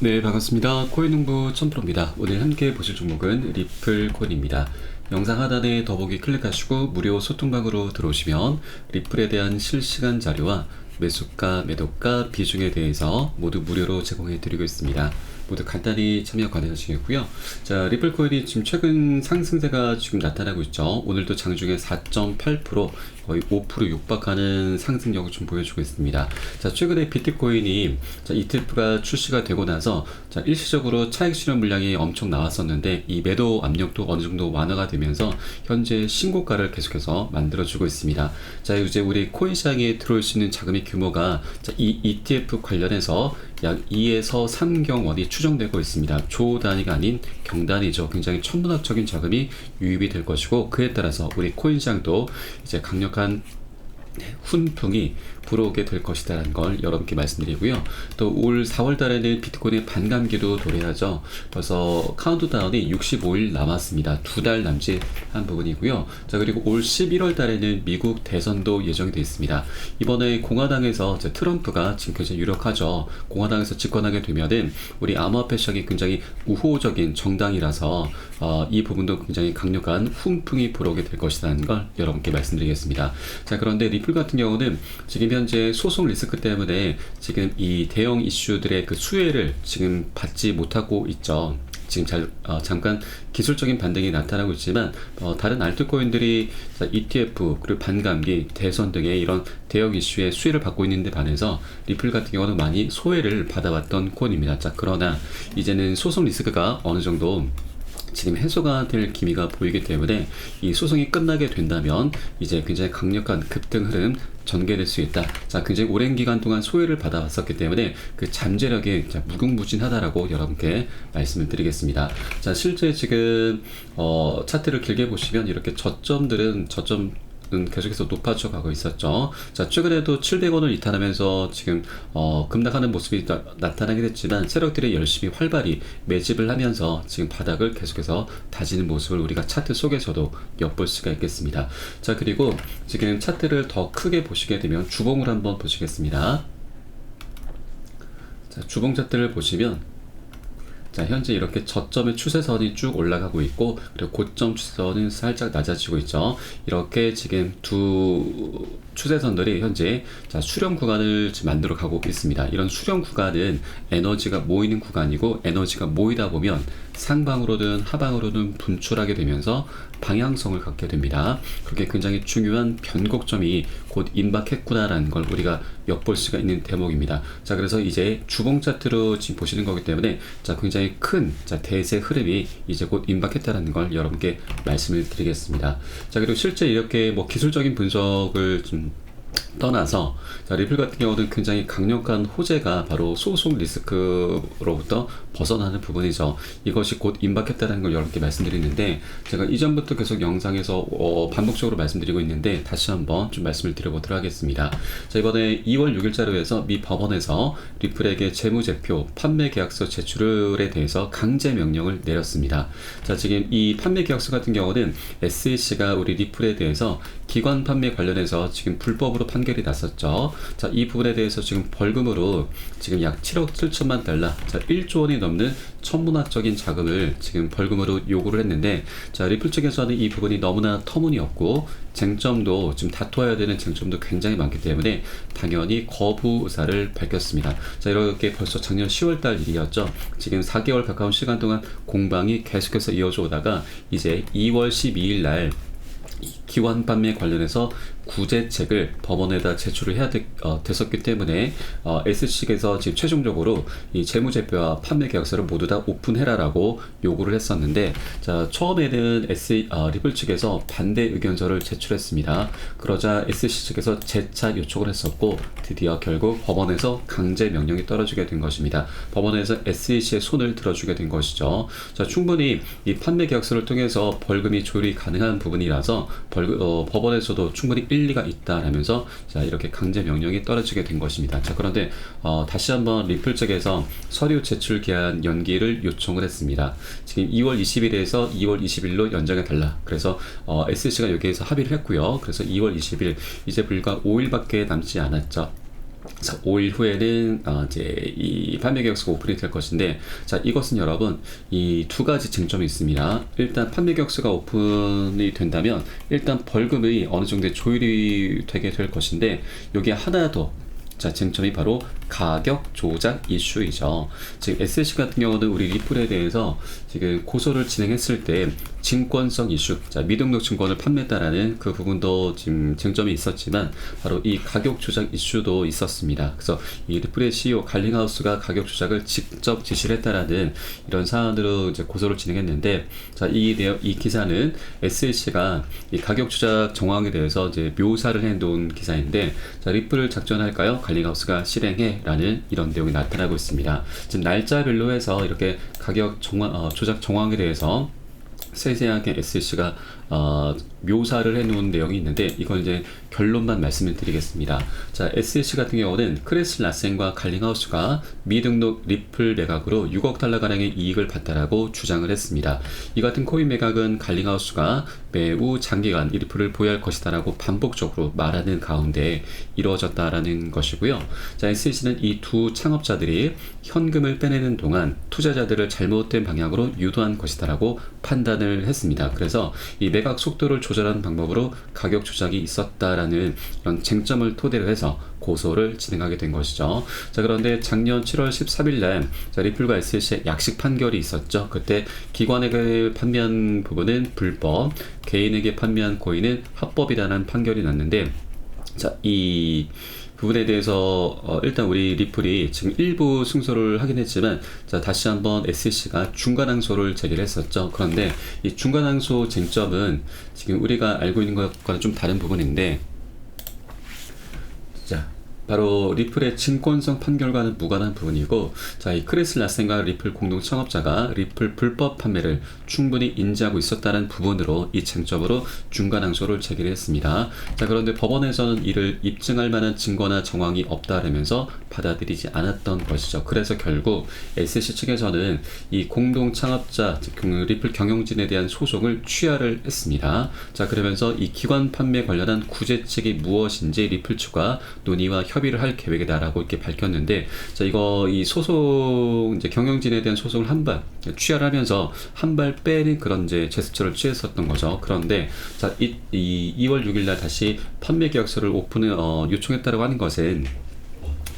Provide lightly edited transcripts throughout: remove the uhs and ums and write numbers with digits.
네, 반갑습니다. 코인농부 천프로입니다. 오늘 함께 보실 종목은 리플코인입니다. 영상 하단에 더보기 클릭하시고 무료 소통방으로 들어오시면 리플에 대한 실시간 자료와 매수가, 매도가, 비중에 대해서 모두 무료로 제공해 드리고 있습니다. 모두 간단히 참여 가능하시겠고요. 자, 리플코인이 지금 최근 상승세가 지금 나타나고 있죠. 오늘도 장중에 4.8% 거의 5% 육박하는 상승력을 좀 보여주고 있습니다. 자, 최근에 비트코인이 ETF가 출시가 되고 나서 일시적으로 차익 실현 물량이 엄청 나왔었는데 이 매도 압력도 어느 정도 완화가 되면서 현재 신고가를 계속해서 만들어주고 있습니다. 자, 이제 우리 코인 시장에 들어올 수 있는 자금의 규모가 이 ETF 관련해서 약 2에서 3경원이 추정되고 있습니다. 조 단위가 아닌 경단위죠. 굉장히 천문학적인 자금이 유입이 될 것이고, 그에 따라서 우리 코인 시장도 이제 강력한 훈풍이 불어오게 될 것이다라는 걸 여러분께 말씀드리고요. 또 올 4월 달에는 비트코인의 반감기도 도래하죠. 그래서 카운트다운이 65일 남았습니다. 2달 남짓한 부분이고요. 자, 그리고 올 11월 달에는 미국 대선도 예정이 되어 있습니다. 이번에 공화당에서 트럼프가 지금 굉장히 유력하죠. 공화당에서 집권하게 되면은 우리 암호화폐 시장이 굉장히 우호적인 정당이라서 이 부분도 굉장히 강력한 훈풍이 불어오게 될 것이라는 걸 여러분께 말씀드리겠습니다. 자, 그런데 리플 같은 경우는 지금 현재 소송 리스크 때문에 지금 이 대형 이슈들의 그 수혜를 지금 받지 못하고 있죠. 지금 잠깐 기술적인 반등이 나타나고 있지만 다른 알트코인들이 ETF 그리고 반감기, 대선 등의 이런 대형 이슈의 수혜를 받고 있는데 반해서 리플 같은 경우는 많이 소외를 받아왔던 코인입니다. 자, 그러나 이제는 소송 리스크가 어느 정도 지금 해소가 될 기미가 보이기 때문에 이 소송이 끝나게 된다면 이제 굉장히 강력한 급등 흐름 전개될 수 있다. 자, 굉장히 오랜 기간 동안 소외를 받아왔었기 때문에 그 잠재력이 무궁무진하다라고 여러분께 말씀을 드리겠습니다. 자, 실제 지금 차트를 길게 보시면 이렇게 저점들은 계속해서 높아져 가고 있었죠. 자, 최근에도 700원을 이탈하면서 지금 급락하는 모습이 나타나긴 했지만 세력들이 열심히 활발히 매집을 하면서 지금 바닥을 계속해서 다지는 모습을 우리가 차트 속에서도 엿볼 수가 있겠습니다. 자, 그리고 지금 차트를 더 크게 보시게 되면 주봉을 한번 보시겠습니다. 자, 주봉 차트를 보시면 자, 현재 이렇게 저점의 추세선이 쭉 올라가고 있고, 그리고 고점 추세선은 살짝 낮아지고 있죠. 이렇게 지금 두 추세선들이 현재 수렴 구간을 지금 만들어 가고 있습니다. 이런 수렴 구간은 에너지가 모이는 구간이고, 에너지가 모이다 보면 상방으로든 하방으로든 분출하게 되면서 방향성을 갖게 됩니다. 그렇게 굉장히 중요한 변곡점이 곧 임박했구나라는 걸 우리가 엿볼 수가 있는 대목입니다. 자, 그래서 이제 주봉 차트로 지금 보시는 거기 때문에 굉장히 큰 대세 흐름이 이제 곧 임박했다는 걸 여러분께 말씀을 드리겠습니다. 자, 그리고 실제 이렇게 기술적인 분석을 좀 떠나서 리플 같은 경우는 굉장히 강력한 호재가 바로 소송 리스크로부터 벗어나는 부분이죠. 이것이 곧 임박했다는 걸 여러분께 말씀드리는데, 제가 이전부터 계속 영상에서 반복적으로 말씀드리고 있는데 다시 한번 좀 말씀을 드려보도록 하겠습니다. 자, 이번에 2월 6일 자료에서 미 법원에서 리플에게 재무제표, 판매 계약서 제출에 대해서 강제 명령을 내렸습니다. 자, 지금 이 판매 계약서 같은 경우는 SEC가 우리 리플에 대해서 기관 판매 관련해서 지금 불법으로 판결이 났었죠. 자, 이 부분에 대해서 지금 벌금으로 지금 약 7억 7천만 달러, 자, 1조 원이 넘는 천문학적인 자금을 지금 벌금으로 요구를 했는데, 자, 리플 측에서는 이 부분이 너무나 터무니없고 쟁점도 지금 다투어야 되는 쟁점도 굉장히 많기 때문에 당연히 거부 의사를 밝혔습니다. 자, 이렇게 벌써 작년 10월 달 일이었죠. 지금 4개월 가까운 시간 동안 공방이 계속해서 이어져 오다가 이제 2월 12일 날 기관 판매 관련해서 구제책을 법원에다 제출을 해야 됐었기 때문에 SC에서 지금 최종적으로 이 재무제표와 판매 계약서를 모두 다 오픈해라라고 요구를 했었는데, 자, 처음에는 리플 측에서 반대 의견서를 제출했습니다. 그러자 SC 측에서 재차 요청을 했었고 드디어 결국 법원에서 강제 명령이 떨어지게 된 것입니다. 법원에서 SEC의 손을 들어주게 된 것이죠. 자, 충분히 이 판매 계약서를 통해서 벌금이 조율이 가능한 부분이라서 법원에서도 충분히 일리가 있다라면서 자, 이렇게 강제 명령이 떨어지게 된 것입니다. 자, 그런데 다시 한번 리플 측에서 서류 제출 기한 연기를 요청을 했습니다. 지금 2월 20일에서 2월 20일로 연장해 달라. 그래서 SC가 여기에서 합의를 했고요. 그래서 2월 20일 이제 불과 5일밖에 남지 않았죠. 자, 5일 후에는 이제 이 판매 계약서가 오픈이 될 것인데, 자, 이것은 여러분 이 두 가지 쟁점이 있습니다. 일단 판매 계약서가 오픈이 된다면 일단 벌금이 어느 정도 조율이 되게 될 것인데, 여기에 하나 더, 자, 쟁점이 바로 가격 조작 이슈이죠. 지금 SLC 같은 경우는 우리 리플에 대해서 지금 고소를 진행했을 때 증권성 이슈, 자, 미등록 증권을 판매했다라는 그 부분도 지금 쟁점이 있었지만, 바로 이 가격 조작 이슈도 있었습니다. 그래서 이 리플의 CEO 갈링하우스가 가격 조작을 직접 지시를 했다라는 이런 사안으로 이제 고소를 진행했는데, 자, 이 기사는 SLC가 이 가격 조작 정황에 대해서 이제 묘사를 해놓은 기사인데, 자, 리플을 작전할까요? 갈링하우스가 실행해 라는 이런 내용이 나타나고 있습니다. 지금 날짜별로 해서 이렇게 가격 조작 정황에 대해서 세세하게 SLC가 묘사를 해놓은 내용이 있는데, 이건 이제 결론만 말씀을 드리겠습니다. 자, SLC 같은 경우는 크리스 라센과 갈링하우스가 미등록 리플 매각으로 6억 달러 가량의 이익을 봤다라고 주장을 했습니다. 이 같은 코인 매각은 갈링하우스가 매우 장기간 이 리플을 보유할 것이다라고 반복적으로 말하는 가운데 이루어졌다라는 것이고요. 자, SLC는 이 두 창업자들이 현금을 빼내는 동안 투자자들을 잘못된 방향으로 유도한 것이다라고 판단을 했습니다. 그래서 이 매각 속도를 조절하는 방법으로 가격 조작이 있었다라는 이런 쟁점을 토대로 해서 고소를 진행하게 된 것이죠. 자, 그런데 작년 7월 13일 날 리플과 SLC의 약식 판결이 있었죠. 그때 기관에게 판매한 부분은 불법, 개인에게 판매한 코인은 합법이라는 판결이 났는데, 자, 이 부분에 대해서 일단 우리 리플이 지금 일부 승소를 하긴 했지만, 자, 다시 한번 SLC가 중간 항소를 제기를 했었죠. 그런데 이 중간 항소 쟁점은 지금 우리가 알고 있는 것과는 좀 다른 부분인데, 자, 바로 리플의 증권성 판결과는 무관한 부분이고, 자, 이 크리스 라센과 리플 공동 창업자가 리플 불법 판매를 충분히 인지하고 있었다는 부분으로 이 쟁점으로 중간 항소를 제기를 했습니다. 자, 그런데 법원에서는 이를 입증할 만한 증거나 정황이 없다라면서 받아들이지 않았던 것이죠. 그래서 결국 SLC 측에서는 이 공동 창업자, 즉 리플 경영진에 대한 소송을 취하를 했습니다. 자, 그러면서 이 기관 판매 관련한 구제책이 무엇인지 리플 측과 논의와 협의를 할 계획이다라고 이렇게 밝혔는데, 자, 이 소송, 이제 경영진에 대한 소송을 한 발 취하를 하면서 한 발 빼는 그런 이제 제스처를 취했었던 거죠. 그런데 자, 2월 6일 날 다시 판매 계약서를 오픈을 요청했다라고 하는 것은,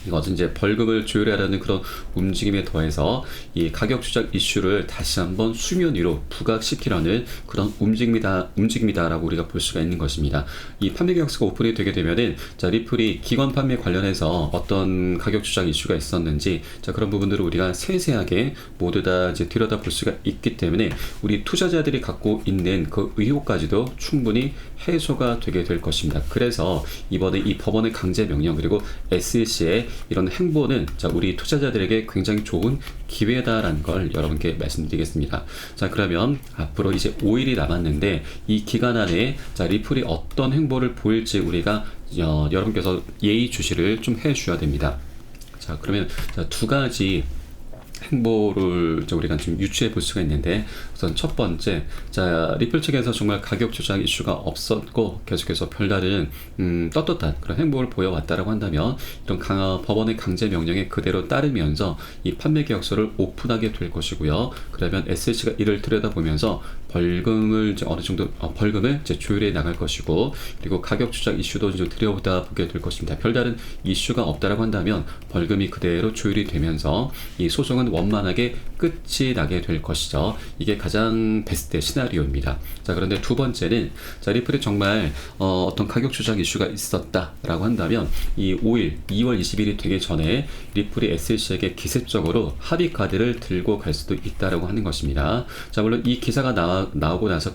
이것은 이제 벌금을 조율하라는 그런 움직임에 더해서 이 가격 조작 이슈를 다시 한번 수면 위로 부각시키려는 그런 움직임이다라고 우리가 볼 수가 있는 것입니다. 이 판매 계약서가 오픈이 되게 되면은, 자, 리플이 기관 판매 관련해서 어떤 가격 조작 이슈가 있었는지, 자, 그런 부분들을 우리가 세세하게 모두 다 이제 들여다 볼 수가 있기 때문에 우리 투자자들이 갖고 있는 그 의혹까지도 충분히 해소가 되게 될 것입니다. 그래서 이번에 이 법원의 강제 명령, 그리고 SLC의 이런 행보는, 자, 우리 투자자들에게 굉장히 좋은 기회다라는 걸 여러분께 말씀드리겠습니다. 자, 그러면 앞으로 이제 5일이 남았는데, 이 기간 안에 자, 리플이 어떤 행보를 보일지 우리가 여러분께서 예의주시를 좀 해주셔야 됩니다. 자, 그러면 자, 두 가지 행보를 우리가 좀 유추해 볼 수가 있는데, 우선 첫 번째, 자, 리플 측에서 정말 가격 조작 이슈가 없었고 계속해서 별다른 떳떳한 그런 행보를 보여왔다라고 한다면, 이런 법원의 강제 명령에 그대로 따르면서 이 판매 계약서를 오픈하게 될 것이고요. 그러면 SLC가 이를 들여다보면서 벌금을 이제 어느 정도 벌금을 이제 조율해 나갈 것이고, 그리고 가격 조작 이슈도 이제 들여다보게 될 것입니다. 별다른 이슈가 없다라고 한다면 벌금이 그대로 조율이 되면서 이 소송은 원만하게 끝이 나게 될 것이죠. 이게 가장 베스트 시나리오입니다. 자, 그런데 두 번째는, 자, 리플이 정말 어떤 가격 조작 이슈가 있었다라고 한다면, 이 5일 2월 20일이 되기 전에 리플이 SLC에게 기습적으로 합의 카드를 들고 갈 수도 있다라고 하는 것입니다. 자, 물론 이 기사가 나오고 나서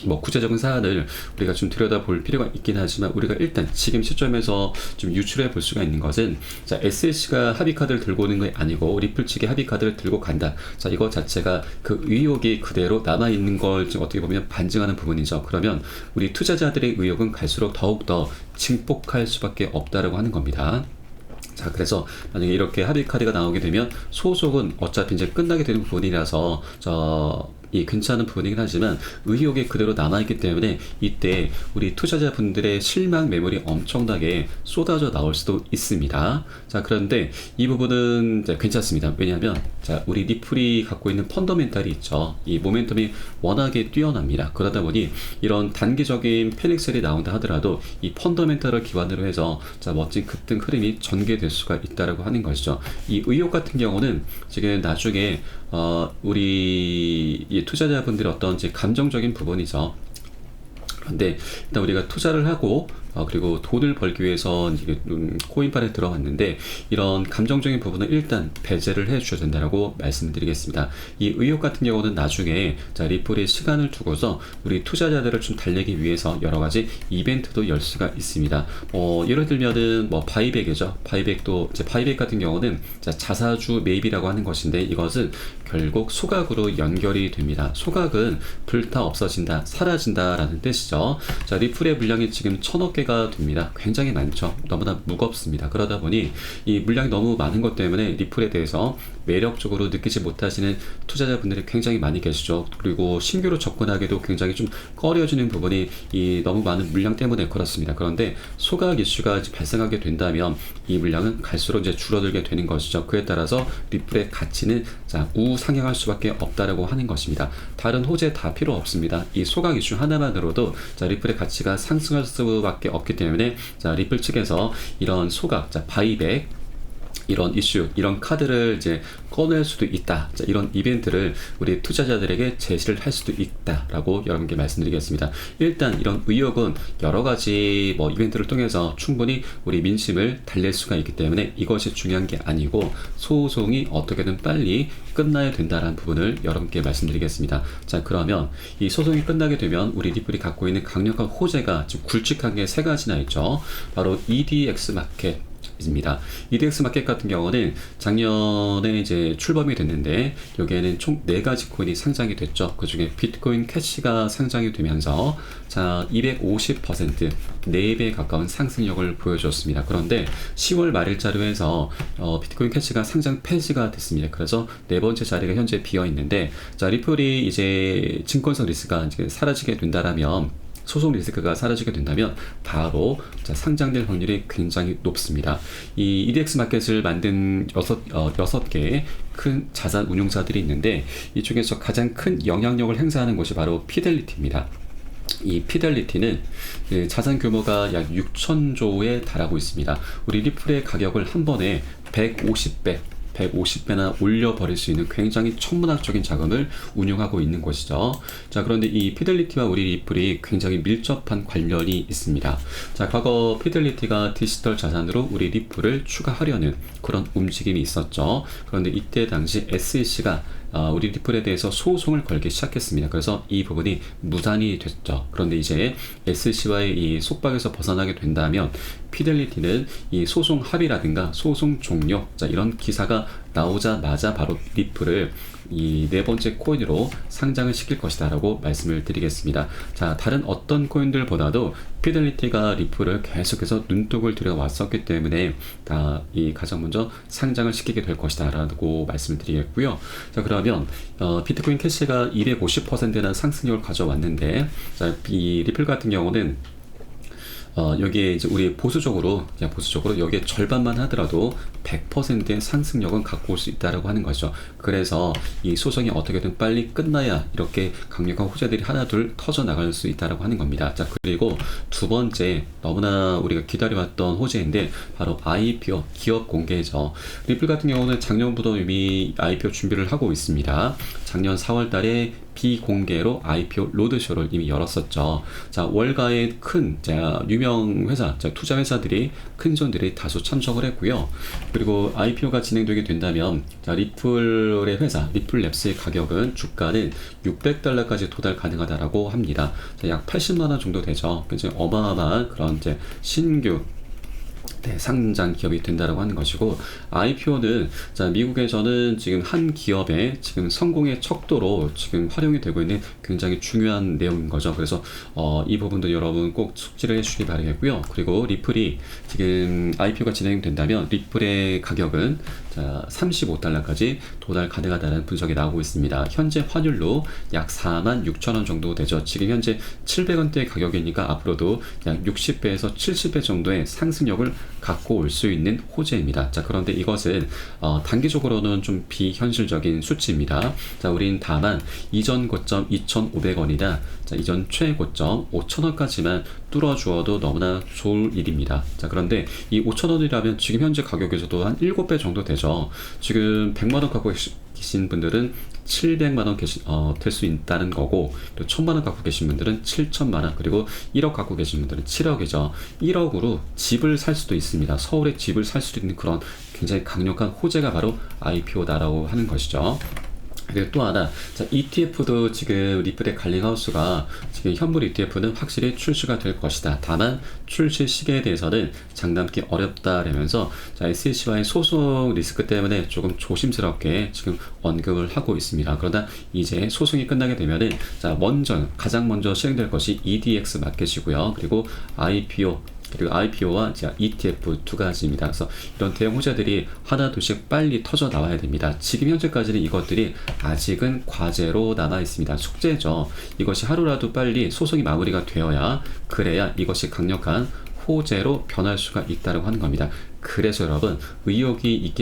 뭐 구체적인 사안을 우리가 좀 들여다볼 필요가 있긴 하지만, 우리가 일단 지금 시점에서 좀 유출해 볼 수가 있는 것은, 자, SLC가 합의 카드를 들고 오는 게 아니고 리플 측이 합의 카드를 들고 간다. 자, 이거 자체가 그 의혹이 그대로 남아 있는 걸 좀 어떻게 보면 반증하는 부분이죠. 그러면 우리 투자자들의 의혹은 갈수록 더욱더 증폭할 수밖에 없다라고 하는 겁니다. 자, 그래서 만약에 이렇게 합의 카드가 나오게 되면 소송은 어차피 이제 끝나게 되는 부분이라서 괜찮은 부분이긴 하지만 의혹이 그대로 남아있기 때문에 이때 우리 투자자분들의 실망 매물이 엄청나게 쏟아져 나올 수도 있습니다. 자, 그런데 이 부분은 괜찮습니다. 왜냐하면 자, 우리 리플이 갖고 있는 펀더멘탈이 있죠. 이 모멘텀이 워낙에 뛰어납니다. 그러다 보니 이런 단기적인 패닉셀이 나온다 하더라도 이 펀더멘탈을 기반으로 해서 자, 멋진 급등 흐름이 전개될 수가 있다라고 하는 것이죠. 이 의혹 같은 경우는 지금 나중에 우리 이 투자자분들의 어떤 이제 감정적인 부분이죠. 그런데 일단 우리가 투자를 하고 그리고 돈을 벌기 위해서 코인판에 들어갔는데 이런 감정적인 부분은 일단 배제를 해 주셔야 된다고 말씀드리겠습니다. 이 의혹 같은 경우는 나중에 자, 리플이 시간을 두고서 우리 투자자들을 좀 달래기 위해서 여러 가지 이벤트도 열 수가 있습니다. 예를 들면은 뭐 바이백이죠. 바이백도 이제 바이백 같은 경우는 자사주 매입이라고 하는 것인데 이것은 결국 소각으로 연결이 됩니다. 소각은 불타 없어진다, 사라진다라는 뜻이죠. 자, 리플의 물량이 지금 1000억 개가 됩니다. 굉장히 많죠. 너무나 무겁습니다. 그러다 보니 이 물량이 너무 많은 것 때문에 리플에 대해서 매력적으로 느끼지 못하시는 투자자분들이 굉장히 많이 계시죠. 그리고 신규로 접근하기도 굉장히 좀 꺼려지는 부분이 이 너무 많은 물량 때문에 그렇습니다. 그런데 소각 이슈가 발생하게 된다면 이 물량은 갈수록 이제 줄어들게 되는 것이죠. 그에 따라서 리플의 가치는 자, 우상향할 수밖에 없다라고 하는 것입니다. 다른 호재 다 필요 없습니다. 이 소각 이슈 하나만으로도 자, 리플의 가치가 상승할 수밖에 없기 때문에 자, 리플 측에서 이런 소각, 자, 바이백 이런 이슈, 이런 카드를 이제 꺼낼 수도 있다. 자, 이런 이벤트를 우리 투자자들에게 제시를 할 수도 있다라고 여러분께 말씀드리겠습니다. 일단 이런 의혹은 여러 가지 뭐 이벤트를 통해서 충분히 우리 민심을 달랠 수가 있기 때문에 이것이 중요한 게 아니고 소송이 어떻게든 빨리 끝나야 된다는 부분을 여러분께 말씀드리겠습니다. 자, 그러면 이 소송이 끝나게 되면 우리 리플이 갖고 있는 강력한 호재가 지금 굵직한 게 세 가지나 있죠. 바로 EDX 마켓 입니다. EDX 마켓 같은 경우는 작년에 이제 출범이 됐는데 여기에는 총 4가지 코인이 상장이 됐죠. 그 중에 비트코인 캐시가 상장이 되면서 자, 250% 4배에 가까운 상승력을 보여줬습니다. 그런데 10월 말일자로 해서 비트코인 캐시가 상장 폐지가 됐습니다. 그래서 4번째 자리가 현재 비어 있는데 자, 리플이 이제 증권성 리스크가 이제 사라지게 된다라면 소송 리스크가 사라지게 된다면 바로 자, 상장될 확률이 굉장히 높습니다. 이 EDX 마켓을 만든 6개의 큰 자산 운용사들이 있는데 이 중에서 가장 큰 영향력을 행사하는 곳이 바로 피델리티입니다. 이 피델리티는 자산 규모가 약 6천조에 달하고 있습니다. 우리 리플의 가격을 한 번에 150배나 올려버릴 수 있는 굉장히 천문학적인 자금을 운용하고 있는 것이죠. 자, 그런데 이 피델리티와 우리 리플이 굉장히 밀접한 관련이 있습니다. 자, 과거 피델리티가 디지털 자산으로 우리 리플을 추가하려는 그런 움직임이 있었죠. 그런데 이때 당시 SEC가 우리 리플에 대해서 소송을 걸기 시작했습니다. 그래서 이 부분이 무산이 됐죠. 그런데 이제 SEC와의 이 속박에서 벗어나게 된다면 피델리티는 이 소송 합의라든가 소송 종료, 자, 이런 기사가 나오자마자 바로 리플을 이 4번째 코인으로 상장을 시킬 것이다 라고 말씀을 드리겠습니다. 자, 다른 어떤 코인들보다도 피델리티가 리플을 계속해서 눈독을 들여왔었기 때문에 이 가장 먼저 상장을 시키게 될 것이다 라고 말씀을 드리겠고요. 자, 그러면 비트코인 캐시가 250%나 상승력을 가져왔는데 자, 이 리플 같은 경우는 여기에 이제 우리 보수적으로 여기에 절반만 하더라도 100%의 상승력은 갖고 올 수 있다라고 하는 거죠. 그래서 이 소송이 어떻게든 빨리 끝나야 이렇게 강력한 호재들이 하나둘 터져 나갈 수 있다라고 하는 겁니다. 자, 그리고 두 번째 너무나 우리가 기다려왔던 호재인데 바로 IPO 기업 공개죠. 리플 같은 경우는 작년부터 이미 IPO 준비를 하고 있습니다. 작년 4월 달에 비공개로 IPO 로드쇼를 이미 열었었죠. 자, 월가의 큰 유명 회사, 투자 회사들이 큰 손들이 다소 참석을 했고요. 그리고 IPO가 진행되게 된다면 자, 리플의 회사, 리플랩스의 가격은 주가는 $600까지 도달 가능하다라고 합니다. 자, 약 80만 원 정도 되죠. 굉장히 어마어마한 그런 이제 신규 네, 상장 기업이 된다라고 하는 것이고, IPO는 자, 미국에서는 지금 한 기업의 지금 성공의 척도로 지금 활용이 되고 있는 굉장히 중요한 내용인 거죠. 그래서 이 부분도 여러분 꼭 숙지를 해주시기 바라겠고요. 그리고 리플이 지금 IPO가 진행된다면 리플의 가격은 자, $35까지 도달 가능하다는 분석이 나오고 있습니다. 현재 환율로 약 46,000원 정도 되죠. 지금 현재 700원대 가격이니까 앞으로도 약 60배에서 70배 정도의 상승력을 갖고 올 수 있는 호재입니다. 자, 그런데 이것은 단기적으로는 좀 비현실적인 수치입니다. 자, 우린 다만 이전 고점 2,500원이나 자, 이전 최고점 5,000원까지만 뚫어주어도 너무나 좋을 일입니다. 자, 그런데 이 5,000원이라면 지금 현재 가격에서도 한 7배 정도 되죠. 지금 100만원 갖고 계신 분들은 700만원 될 수 있다는 거고, 또 1000만원 갖고 계신 분들은 7천만원, 그리고 1억 갖고 계신 분들은 7억이죠. 1억으로 집을 살 수도 있습니다. 서울에 집을 살 수도 있는 그런 굉장히 강력한 호재가 바로 IPO다라고 하는 것이죠. 그리고 또 하나, 자, ETF도 지금 리플의 갈링하우스가 지금 현물 ETF는 확실히 출시가 될 것이다. 다만 출시 시기에 대해서는 장담기 어렵다라면서 자, SEC와의 소송 리스크 때문에 조금 조심스럽게 지금 언급을 하고 있습니다. 그러나 이제 소송이 끝나게 되면은 자, 가장 먼저 시행될 것이 EDX 마켓이고요. 그리고 IPO와 ETF 두 가지입니다. 그래서 이런 대형 호재들이 하나둘씩 빨리 터져 나와야 됩니다. 지금 현재까지는 이것들이 아직은 과제로 남아 있습니다. 숙제죠. 이것이 하루라도 빨리 소송이 마무리가 되어야, 그래야 이것이 강력한 호재로 변할 수가 있다고 하는 겁니다. 그래서 여러분, 의혹이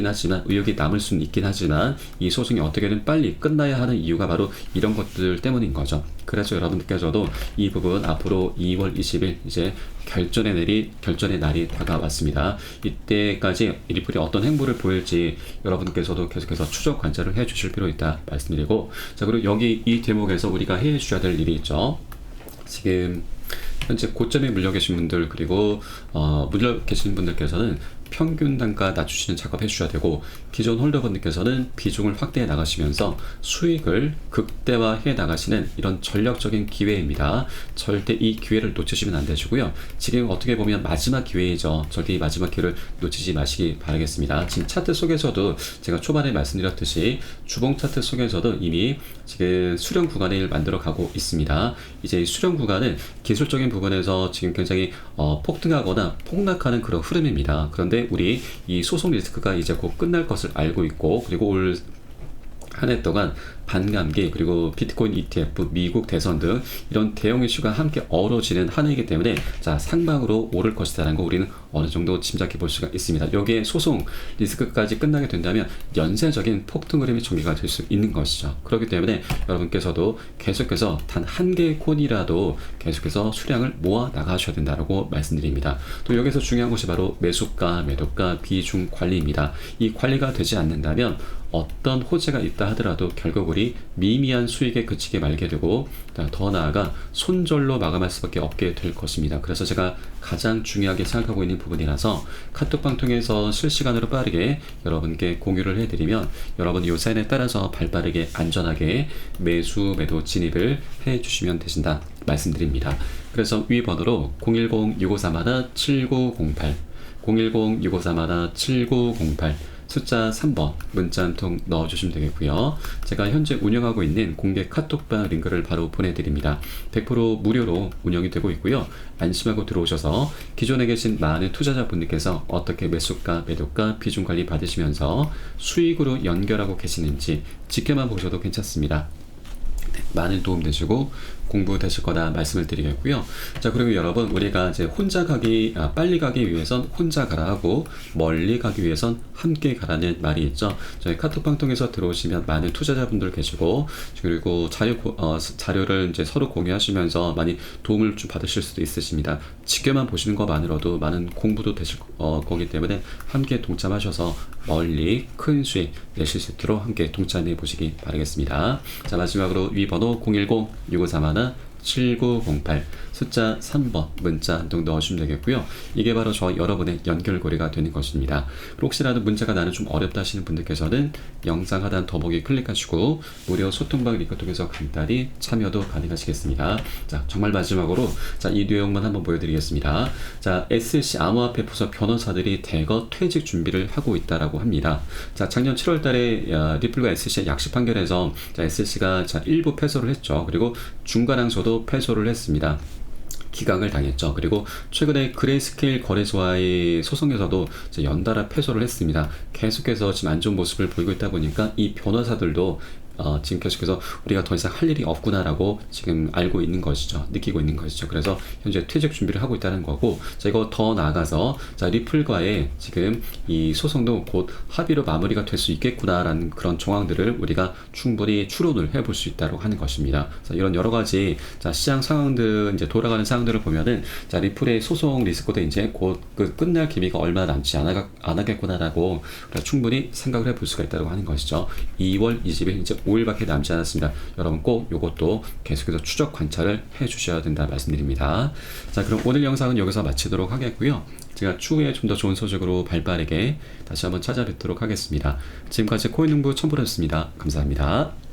남을 수는 있긴 하지만 이 소송이 어떻게든 빨리 끝나야 하는 이유가 바로 이런 것들 때문인 거죠. 그래서 여러분들께서도 이 부분 앞으로 2월 20일 이제 결전의 날이 다가왔습니다. 이때까지 리플이 어떤 행보를 보일지 여러분께서도 계속해서 추적 관찰을 해 주실 필요 있다 말씀드리고, 자, 그리고 여기 이 대목에서 우리가 해 주셔야 될 일이 있죠. 지금 현재 고점에 물려 계신 분들, 그리고 물려 계신 분들께서는 평균 단가 낮추시는 작업 해주셔야 되고, 기존 홀더분들께서는 비중을 확대해 나가시면서 수익을 극대화해 나가시는 이런 전략적인 기회입니다. 절대 이 기회를 놓치시면 안 되시고요. 지금 어떻게 보면 마지막 기회이죠. 절대 이 마지막 기회를 놓치지 마시기 바라겠습니다. 지금 차트 속에서도 제가 초반에 말씀드렸듯이 주봉 차트 속에서도 이미 지금 수렴 구간을 만들어 가고 있습니다. 이제 이 수렴 구간은 기술적인 부분에서 지금 굉장히 폭등하거나 폭락하는 그런 흐름입니다. 그런데 우리 이 소송 리스크가 이제 곧 끝날 것을 알고 있고, 그리고 올 한 해 동안 반감기, 그리고 비트코인 ETF, 미국 대선 등 이런 대형 이슈가 함께 어우러지는 한 해이기 때문에 자, 상방으로 오를 것이다라는 거 우리는 어느 정도 짐작해 볼 수가 있습니다. 여기에 소송 리스크까지 끝나게 된다면 연쇄적인 폭등 흐름이 전개가 될 수 있는 것이죠. 그렇기 때문에 여러분께서도 계속해서 단 한 개의 콘이라도 계속해서 수량을 모아 나가셔야 된다고 말씀드립니다. 또 여기서 중요한 것이 바로 매수가, 매도가, 비중 관리입니다. 이 관리가 되지 않는다면 어떤 호재가 있다 하더라도 결국 우리 미미한 수익에 그치게 말게 되고, 더 나아가 손절로 마감할 수밖에 없게 될 것입니다. 그래서 제가 가장 중요하게 생각하고 있는 부분이라서 카톡방 통해서 실시간으로 빠르게 여러분께 공유를 해드리면 여러분 요 사인에 따라서 발빠르게 안전하게 매수 매도 진입을 해주시면 되신다 말씀드립니다. 그래서 위 번호로 010-6531-7908 010-6531-7908 숫자 3번 문자 한 통 넣어주시면 되겠고요. 제가 현재 운영하고 있는 공개 카톡방 링크를 바로 보내드립니다. 100% 무료로 운영이 되고 있고요. 안심하고 들어오셔서 기존에 계신 많은 투자자분들께서 어떻게 매수가, 매도가, 비중 관리 받으시면서 수익으로 연결하고 계시는지 지켜만 보셔도 괜찮습니다. 많은 도움 되시고 공부 되실 거다 말씀을 드리겠고요. 자, 그리고 여러분, 우리가 이제 빨리 가기 위해선 혼자 가라 하고 멀리 가기 위해선 함께 가라는 말이 있죠. 저희 카톡방 통해서 들어오시면 많은 투자자분들 계시고, 그리고 자료를 이제 서로 공유하시면서 많이 도움을 좀 받으실 수도 있으십니다. 지켜만 보시는 것만으로도 많은 공부도 되실 거기 때문에 함께 동참하셔서 멀리 큰 수익 내실 수 있도록 함께 동참해 보시기 바라겠습니다. 자, 마지막으로 위 번호 010-6531-7908 숫자 3번 문자 한 통 넣어주시면 되겠고요. 이게 바로 저 여러분의 연결고리가 되는 것입니다. 그리고 혹시라도 문자가 나는 좀 어렵다 하시는 분들께서는 영상 하단 더보기 클릭하시고 무료 소통방 링크 통해서 간단히 참여도 가능하시겠습니다. 자, 정말 마지막으로 자, 이 내용만 한번 보여드리겠습니다. 자, SLC 암호화폐 부서 변호사들이 대거 퇴직 준비를 하고 있다라고 합니다. 자, 작년 7월 달에 리플과 SLC의 약식 판결에서 자, SLC가 자, 일부 패소를 했죠. 그리고 중간항소도 패소를 했습니다. 기각을 당했죠. 그리고 최근에 그레이스케일 거래소와의 소송에서도 연달아 패소를 했습니다. 계속해서 지금 안 좋은 모습을 보이고 있다 보니까 이 변호사들도 지금 계속해서 우리가 더 이상 할 일이 없구나라고 지금 알고 있는 것이죠. 느끼고 있는 것이죠. 그래서 현재 퇴직 준비를 하고 있다는 거고, 자, 이거 더 나아가서 자, 리플과의 지금 이 소송도 곧 합의로 마무리가 될 수 있겠구나라는 그런 정황들을 우리가 충분히 추론을 해볼 수 있다고 하는 것입니다. 자, 이런 여러 가지 자, 시장 상황들 이제 돌아가는 상황들을 보면은 자, 리플의 소송 리스크도 이제 곧 끝날 기미가 얼마 남지 않았겠구나라고 충분히 생각을 해볼 수가 있다고 하는 것이죠. 2월 20일 이제 5일밖에 남지 않았습니다. 여러분 꼭 이것도 계속해서 추적 관찰을 해 주셔야 된다 말씀드립니다. 자, 그럼 오늘 영상은 여기서 마치도록 하겠고요. 제가 추후에 좀 더 좋은 소식으로 발빠르게 다시 한번 찾아뵙도록 하겠습니다. 지금까지 코인농부 첨부였습니다. 감사합니다.